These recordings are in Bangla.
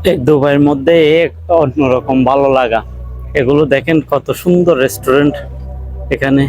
এই দুবাইয়ের মধ্যে একটা অন্যরকম ভালো লাগা। এগুলো দেখেন কত সুন্দর রেস্টুরেন্ট এখানে,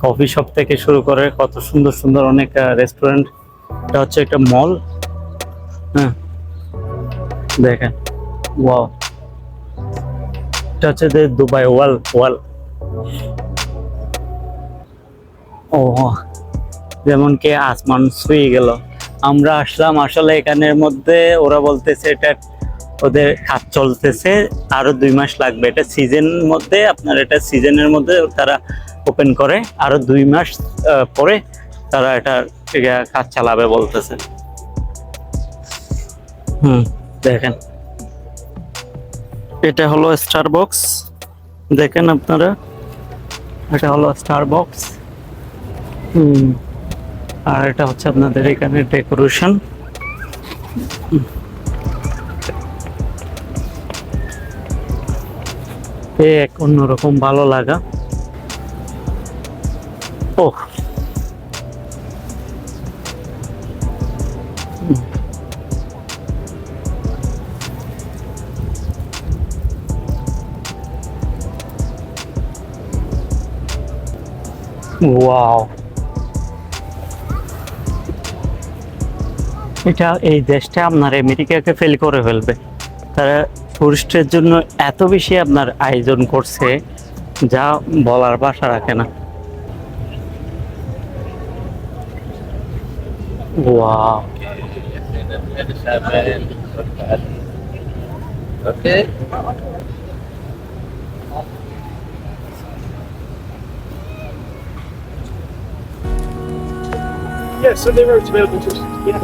কফি শপ থেকে শুরু করে কত সুন্দর সুন্দর অনেক রেস্টুরেন্ট। এটা হচ্ছে একটা মল। হ্যাঁ, দেখেন, ওয়াও, এটা হচ্ছে যে দুবাই ওয়াল ওয়াল। ও, যেমন কি আসমান ছুঁয়ে গেল। আমরা আসলাম আসলে এখানের মধ্যে, ওরা বলতেছে এটা ওদের কাজ চলতেছে, আরো 2 মাস লাগবে। এটা সিজন মধ্যে, আপনার এটা সিজনের মধ্যে তারা ওপেন করে, আরো 2 মাস পরে তারা এটা কাজ চালাবে বলতেছে। দেখেন, এটা হলো স্টারবক্স, দেখেন আপনারা, এটা হলো স্টারবক্স। আর এটা হচ্ছে আপনাদের এখানে ডেকোরেশন। এক অন্যরকম ভালো লাগা। ও, ওয়াও, এটা এই দেশটা আপনার আমেরিকাকে ফেল করে ফেলবে। তারা টুরিস্টের জন্য এত বেশি আপনার আয়োজন করছে, যা বলার ভাষা রাখে না। Wow, Okay. Yeah, Sunday road's available to us. Yeah.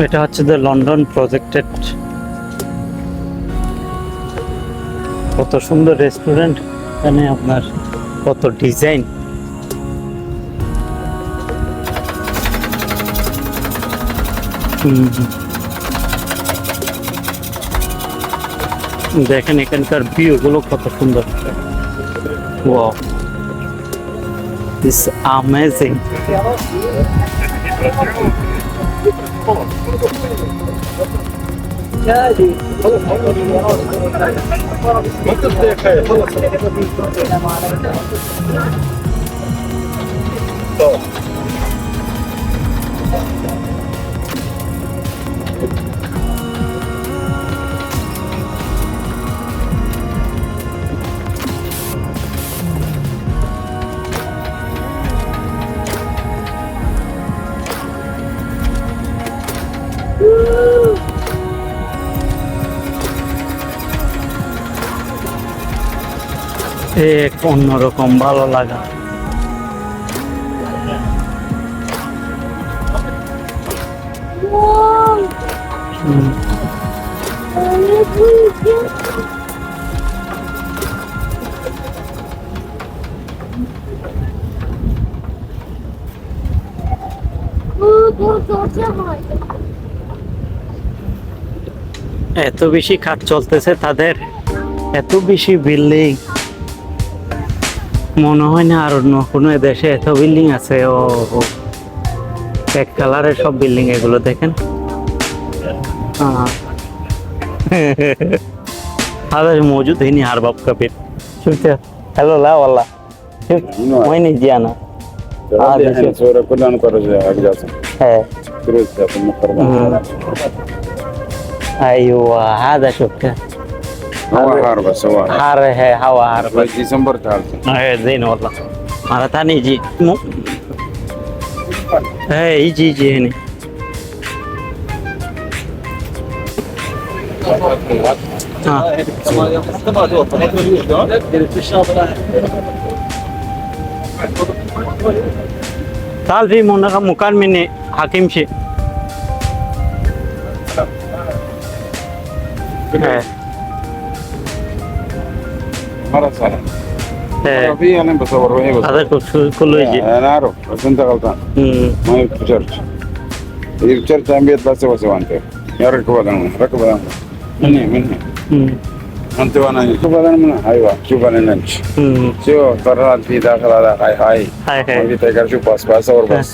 এটা হচ্ছে যে লন্ডন প্রজেক্টেড। কত সুন্দর রেস্টুরেন্ট এখানে, আপনার কত ডিজাইন। দেখেন এখানকার ভিউ গুলো কত সুন্দর। Wow, this amazing. এক অন্যরকম ভালো লাগা। এত বেশি কাজ চলতেছে তাদের, এত বেশি বিল্ডিং, মনে হয় না আর অন্য কোনো দেশে এত বিল্ডিং আছে। ও, এক কালারের সব বিল্ডিং এগুলো দেখেন। هذا موجود هنا عرباب كبير. شفت؟ هلا لا والله، شفت وين يجي انا؟ هذا شوف. صورة كلها نقرج أجازة. ايه كروز في المقربة. ايوه هذا شفت. هو حار بس هو. حار है, हवा حار بس ديسمبر تعال. ايه زين والله. مرة ثانية يجي ايه يجي هنا. تعال في مكان مني حكيم شيء. مرة صار. ايه في أنا بصور وهي بس. هذا كله يجي. أنا أعرف بس أنت غلطان. ما يبغى شرط. يبغى شرط أم بيت بس هو أنت. يا ركب هذا ركب هذا. مني. أنت وأنا شوف هذا من أيوة شوف أنا نمش. شو قررت في داخل هذا هاي. ما في تقدر شوف بس اور بس.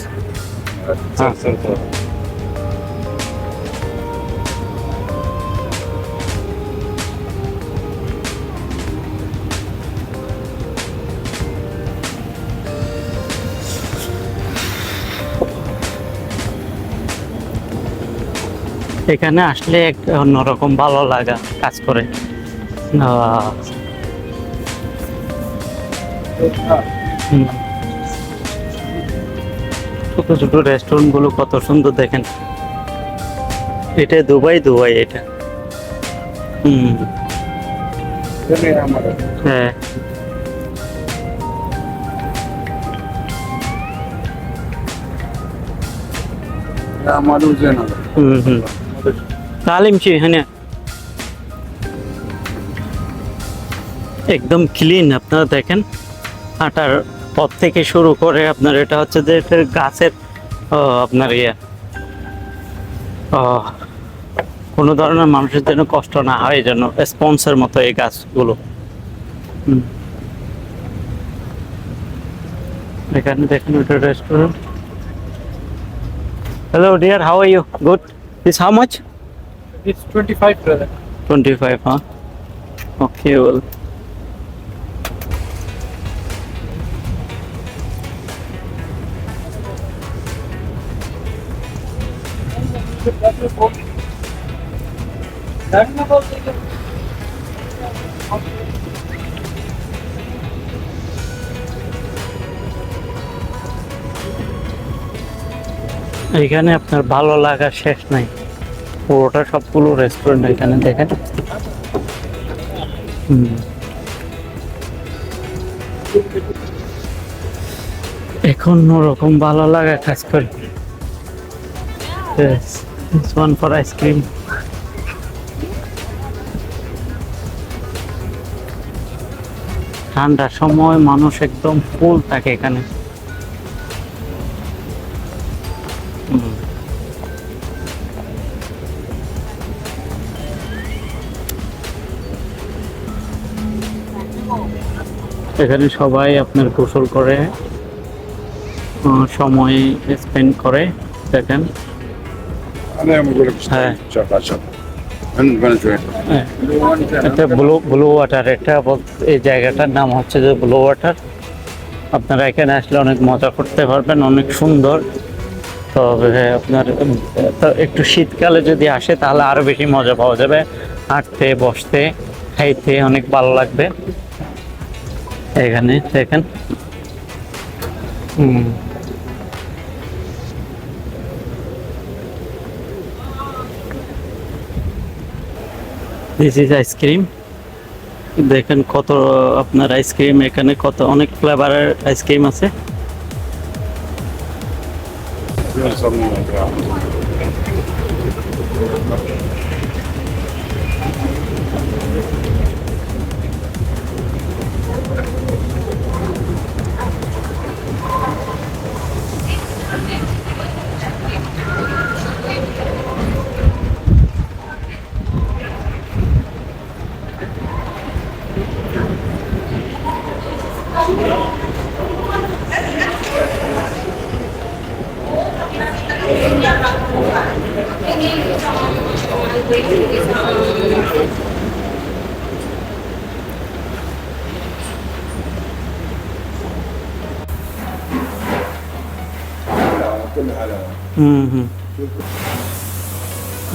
এখানে আসলে এক অন্যরকম ভালো লাগা কাজ করে। হুম। ছোট ছোট রেস্টুরেন্ট গুলো কত সুন্দর দেখেন। এটা দুবাই, দুবাই এটা। হুম। হ্যাঁ। আমারও জানা হুম হুম। তালিম হ্যাঁ, একদম ক্লিন। আপনারা দেখেন হাঁটার পথ থেকে শুরু করে আপনার এটা হচ্ছে যে এটা গাছের আপনার কোনো ধরনের মানুষের যেন কষ্ট না হয়, যেন স্পন্সের মতো এই গাছগুলো। হুম। এখানে দেখেন ওটা restaurant. Hello dear, how are you? Good. This how much? It's 25, brother. 25, huh? Okay, well. এখানে আপনার ভালো লাগার শেষ নাই। পুরোটা সবগুলো রেস্টুরেন্ট এখানে দেখেন। এখন ওরকম ভালো লাগা কাজ করে। Yes, this one for ice cream. ঠান্ডার সময় মানুষ একদম ফুল থাকে এখানে। এখানে সবাই আপনার গোসল করে, সময় স্পেন্ড করে দেখেন। انا يوم اقول لك হ্যাঁ। شغال شغال عندنا شويه এটা ব্লু ওয়াটার। এটা এই জায়গাটার নাম হচ্ছে যে ব্লু ওয়াটার। আপনারা এখানে আসলে অনেক মজা করতে পারবেন, অনেক সুন্দর। তবে আপনার তো একটু শীতকালে যদি আসে তাহলে আরো বেশি মজা পাওয়া যাবে, হাঁটতে বসতে খাইতে অনেক ভালো লাগবে এখানে দেখেন। This is ice cream. দেখেন কত আপনার আইসক্রিম এখানে, কত অনেক ফ্লেভারের আইসক্রিম আছে।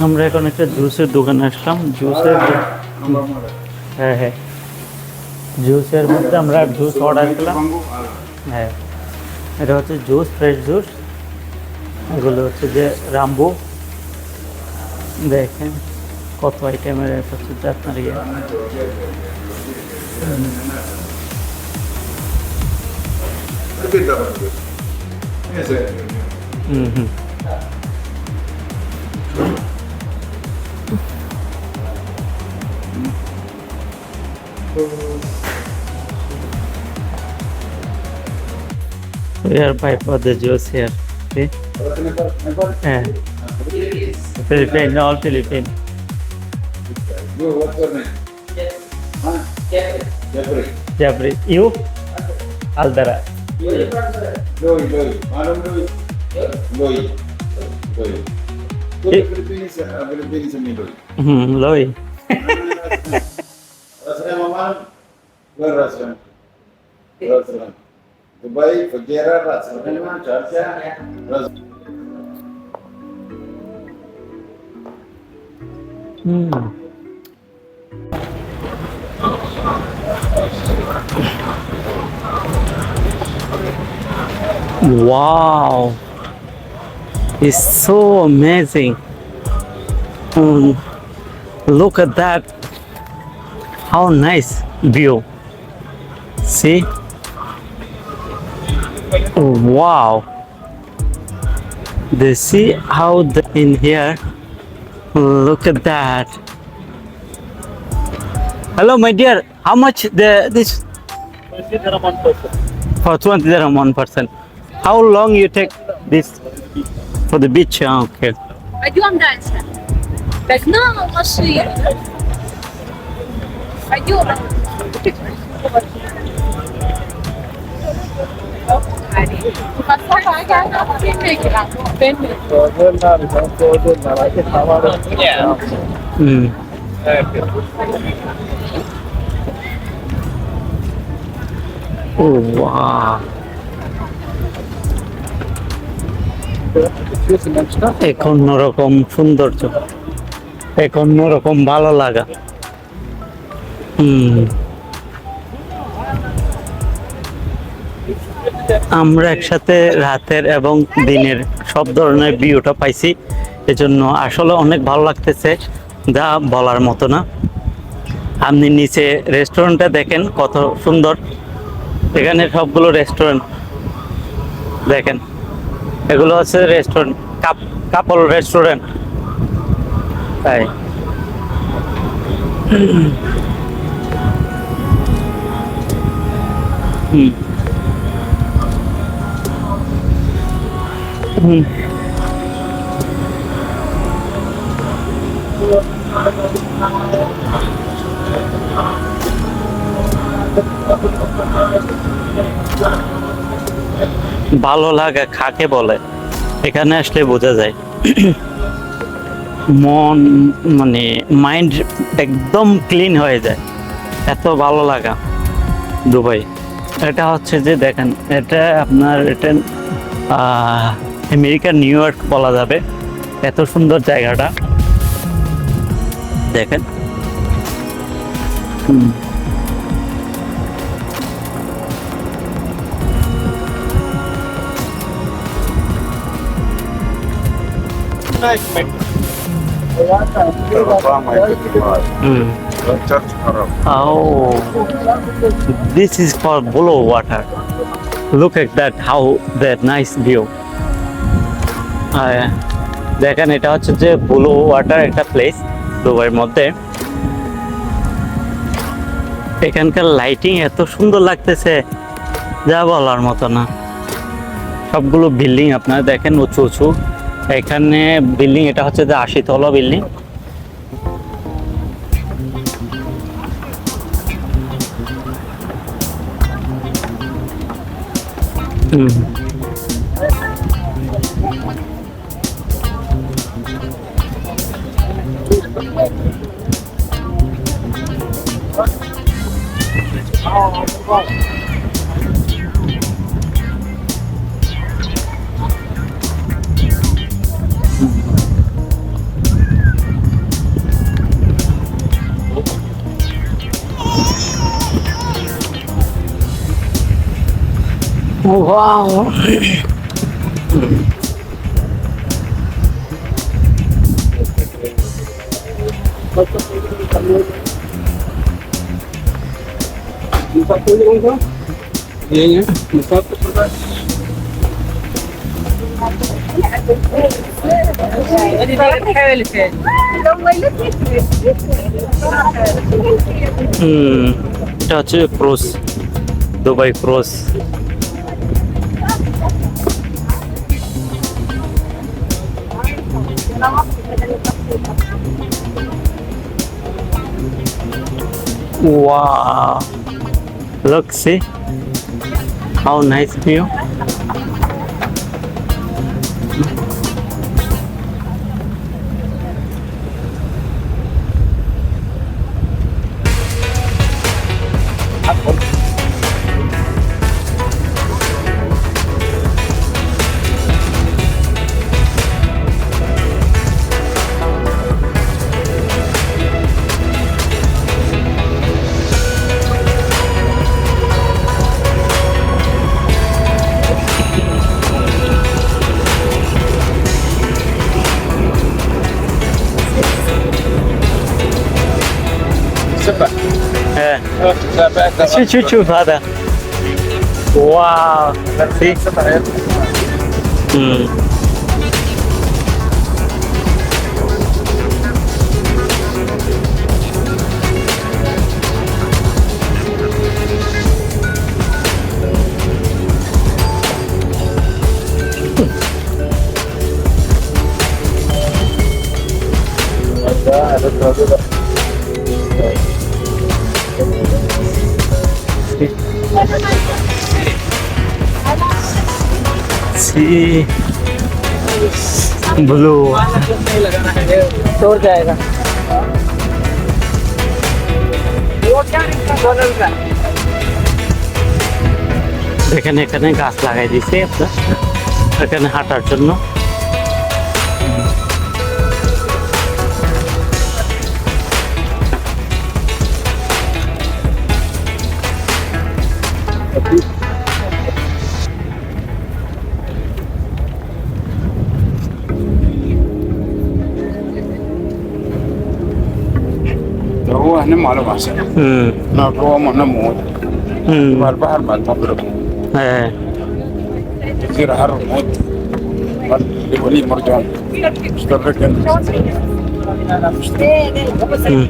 আমরা এখন একটা জুসের দোকানে আসলাম। হ্যাঁ হ্যাঁ, জুসের মধ্যে আমরা জুস অর্ডার করলাম। হ্যাঁ, এটা হচ্ছে জুস, ফ্রেশ জুস। এগুলো হচ্ছে যে রাম্বু। দেখেন কত আইটেমের হচ্ছে যে আপনার হুম। We are by for the juice here. See? Yeah. Philippine, all Philippine. What's your name? Jeffrey. Jabri. You? Aldara. Loy. Madam Loy. Loy. Philippines me Loy. Loy. Rasanya Mama. Where Rasanya? Dubai, Fujairah, Rasanya, Georgia. Hmm. Wow, it's so amazing. Um, Look at that. How nice view. See? Oh, wow. They see how in here. Look at that. Hello, my dear. How much this 20 dirham 1 person. for 20 dirham 1%? How long you take this for the beach? Ah, okay. пойдем дальше. Догнала машину. Пойдем. Hmm. Oh, wow. এক অন্যরকম সৌন্দর্য, এক অন্যরকম ভালো লাগা। আমরা একসাথে রাতের এবং দিনের সব ধরনের ভিউটা পাইছি, এজন্য আসলে অনেক ভালো লাগতেছে, যা বলার মতো না। আপনি নিচে রেস্টুরেন্টটা দেখেন কত সুন্দর, এখানে সবগুলো রেস্টুরেন্ট দেখেন, এগুলো হচ্ছে রেস্টুরেন্ট, কাপল রেস্টুরেন্ট। তাই হুম হুম ভালো লাগা কাকে বলে এখানে আসলে বোঝা যায়। মন মানে মাইন্ড একদম ক্লিন হয়ে যায়, এত ভালো লাগা দুবাই। এটা হচ্ছে যে দেখেন, এটা আপনার এটা আমেরিকার নিউ ইয়র্ক বলা যাবে, এত সুন্দর জায়গাটা দেখেন। Church Arab. Oh, this is for blue water. Look at that, how that nice view. দেখেন এটা হচ্ছে যে ব্লু ওয়াটার একটা প্লেস দুবাইয়ের মধ্যে। এখানকার লাইটিং এত সুন্দর লাগতেছে, যা বলার মতো না। সবগুলো বিল্ডিং আপনারা দেখেন উঁচু উঁচু, এখানে বিল্ডিং এটা হচ্ছে যে 80 তলা বিল্ডিং। Wow. এটা হচ্ছে cruise, Dubai cruise. Wow, look, see how nice view. হ্যাঁ شوف هذا واو হুম सी ब्लू तोड़ जाएगा দেখেন এখানে গাছ লাগাই দিয়েছে আপনার এখানে হাঁটার জন্য هو هنا معلوم عشان হুম هو مهنا موت হুম البحر مع المغرب হ্যাঁ يصير حر موت ولي مرجان اشترك হুম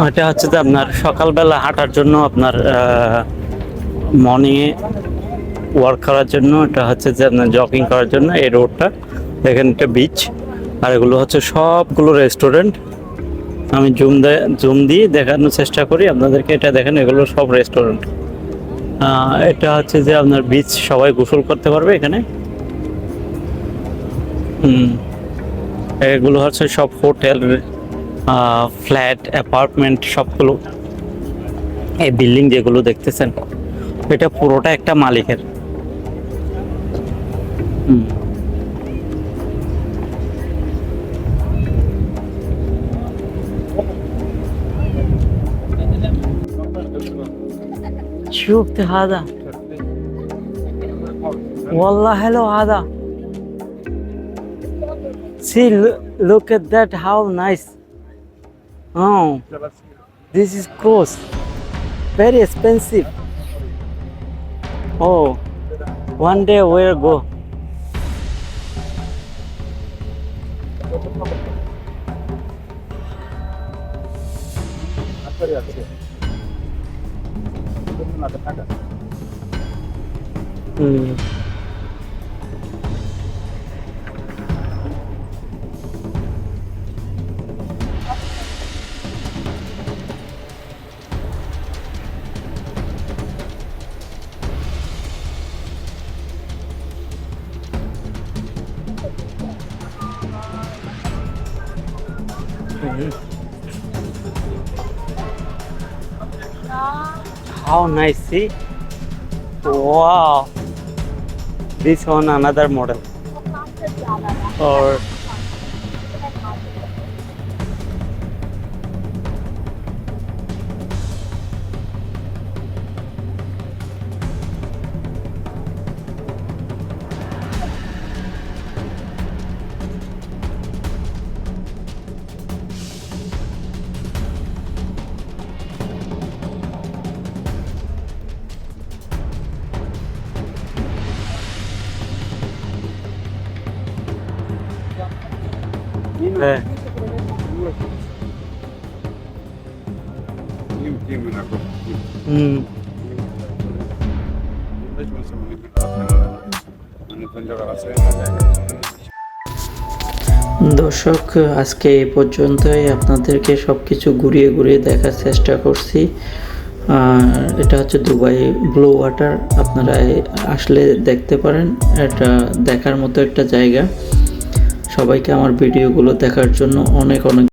এটা হচ্ছে যে আপনার সকালবেলা হাঁটার জন্য আপনার মর্নিংয়ে ওয়ার্ক করার জন্য এটা হচ্ছে যে আপনার জগিং করার জন্য এই রোডটা দেখেন একটা বিচ আর এগুলো হচ্ছে সবগুলো রেস্টুরেন্ট আমি জুম দিয়ে দেখানোর চেষ্টা করি আপনাদেরকে এটা দেখেন এগুলো সব রেস্টুরেন্ট এটা হচ্ছে যে আপনার বিচ সবাই গোসল করতে পারবে এখানে এগুলো হচ্ছে সব হোটেল ফ্ল্যাট অ্যাপার্টমেন্ট সবগুলো এই বিল্ডিং যেগুলো দেখতেছেন এটা পুরোটা একটা মালিকের شفت هذا والله حلو هذا see look at that how nice oh this is cost very expensive oh one day we'll go How nice, see? Wow. This one another model. Or দর্শক আজকে এই পর্যন্তই আপনাদেরকে সবকিছু ঘুরিয়ে ঘুরিয়ে দেখার চেষ্টা করছি এটা হচ্ছে দুবাই ব্লু ওয়াটার আপনারা আসলে দেখতে পারেন এটা দেখার মতো একটা জায়গা সবাইকে আমার ভিডিওগুলো দেখার জন্য অনেক অনেক